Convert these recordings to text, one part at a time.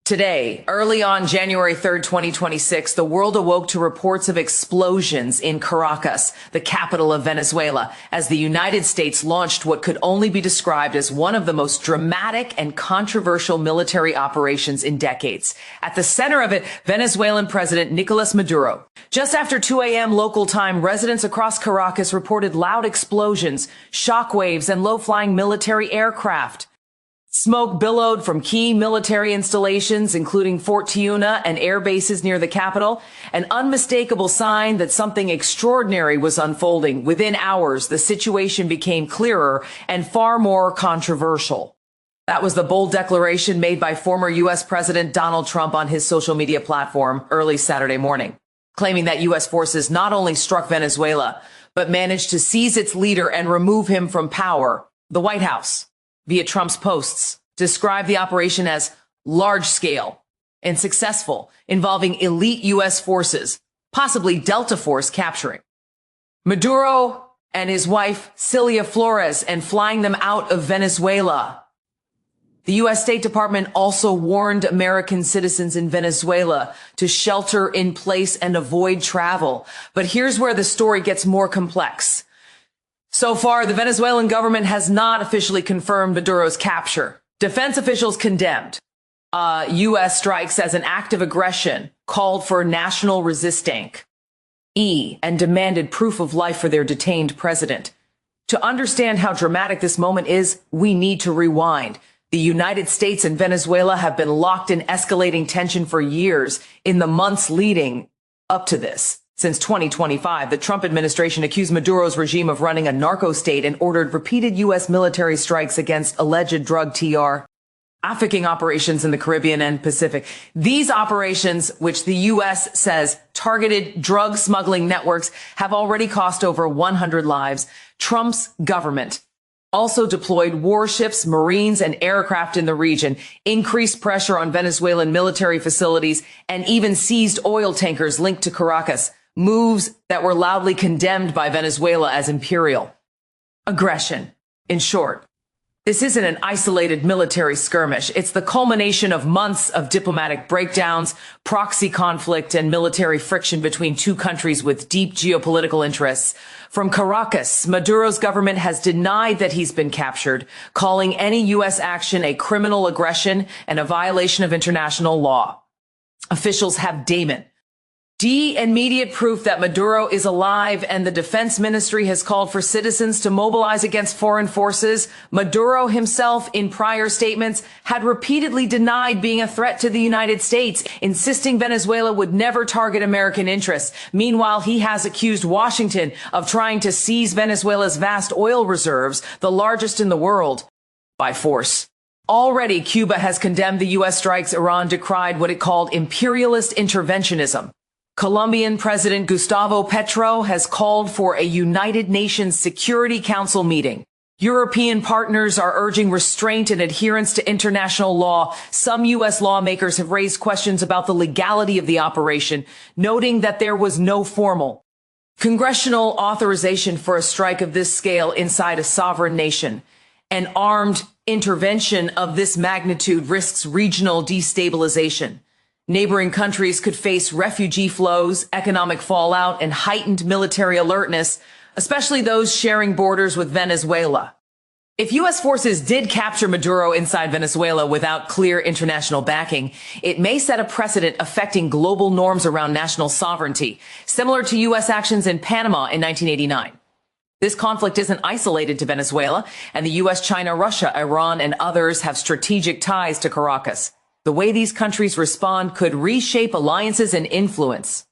Today, early on January 3rd, 2026, the world awoke to reports of explosions in Caracas, the capital of Venezuela, as the United States launched what could only be described as one of the most dramatic and controversial military operations in decades. At the center of it, Venezuelan President Nicolás Maduro. Just after 2 a.m. local time, residents across Caracas reported loud explosions, shockwaves, and low-flying military aircraft. Smoke billowed from key military installations, including Fort Tiuna and air bases near the capital, an unmistakable sign that something extraordinary was unfolding. Within hours, the situation became clearer and far more controversial. That was the bold declaration made by former U.S. President Donald Trump on his social media platform early Saturday morning, claiming that U.S. forces not only struck Venezuela, but managed to seize its leader and remove him from power. The White House, via Trump's posts, described the operation as large-scale and successful, involving elite U.S. forces, possibly Delta Force capturing Maduro and his wife, Cilia Flores, and flying them out of Venezuela. The U.S. State Department also warned American citizens in Venezuela to shelter in place and avoid travel. But here's where the story gets more complex. So far, the Venezuelan government has not officially confirmed Maduro's capture. Defense officials condemned U.S. strikes as an act of aggression, called for national resistance, and demanded proof of life for their detained president. To understand how dramatic this moment is, we need to rewind. The United States and Venezuela have been locked in escalating tension for years in the months leading up to this. Since 2025, the Trump administration accused Maduro's regime of running a narco state and ordered repeated U.S. military strikes against alleged drug trafficking operations in the Caribbean and Pacific. These operations, which the U.S. says targeted drug smuggling networks, have already cost over 100 lives. Trump's government also deployed warships, Marines, and aircraft in the region, increased pressure on Venezuelan military facilities, and even seized oil tankers linked to Caracas. Moves that were loudly condemned by Venezuela as imperial aggression. In short, this isn't an isolated military skirmish. It's the culmination of months of diplomatic breakdowns, proxy conflict, and military friction between two countries with deep geopolitical interests. From Caracas, Maduro's government has denied that he's been captured, calling any U.S. action a criminal aggression and a violation of international law. Officials have immediate proof that Maduro is alive, and the defense ministry has called for citizens to mobilize against foreign forces. Maduro himself, in prior statements, had repeatedly denied being a threat to the United States, insisting Venezuela would never target American interests. Meanwhile, he has accused Washington of trying to seize Venezuela's vast oil reserves, the largest in the world, by force. Already, Cuba has condemned the U.S. strikes. Iran decried what it called imperialist interventionism. Colombian President Gustavo Petro has called for a United Nations Security Council meeting. European partners are urging restraint and adherence to international law. Some U.S. lawmakers have raised questions about the legality of the operation, noting that there was no formal congressional authorization for a strike of this scale inside a sovereign nation. An armed intervention of this magnitude risks regional destabilization. Neighboring countries could face refugee flows, economic fallout, and heightened military alertness, especially those sharing borders with Venezuela. If U.S. forces did capture Maduro inside Venezuela without clear international backing, it may set a precedent affecting global norms around national sovereignty, similar to U.S. actions in Panama in 1989. This conflict isn't isolated to Venezuela, and the U.S., China, Russia, Iran, and others have strategic ties to Caracas. The way these countries respond could reshape alliances and influence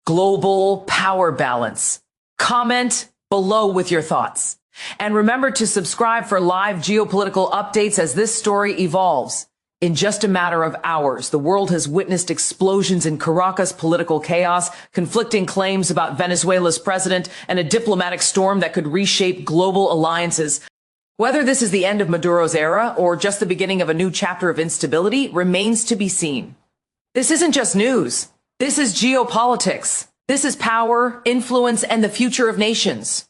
global power balance. Comment below with your thoughts. And remember to subscribe for live geopolitical updates as this story evolves. In just a matter of hours, the world has witnessed explosions in Caracas, political chaos, conflicting claims about Venezuela's president, and a diplomatic storm that could reshape global alliances. Whether this is the end of Maduro's era or just the beginning of a new chapter of instability remains to be seen. This isn't just news. This is geopolitics. This is power, influence, and the future of nations.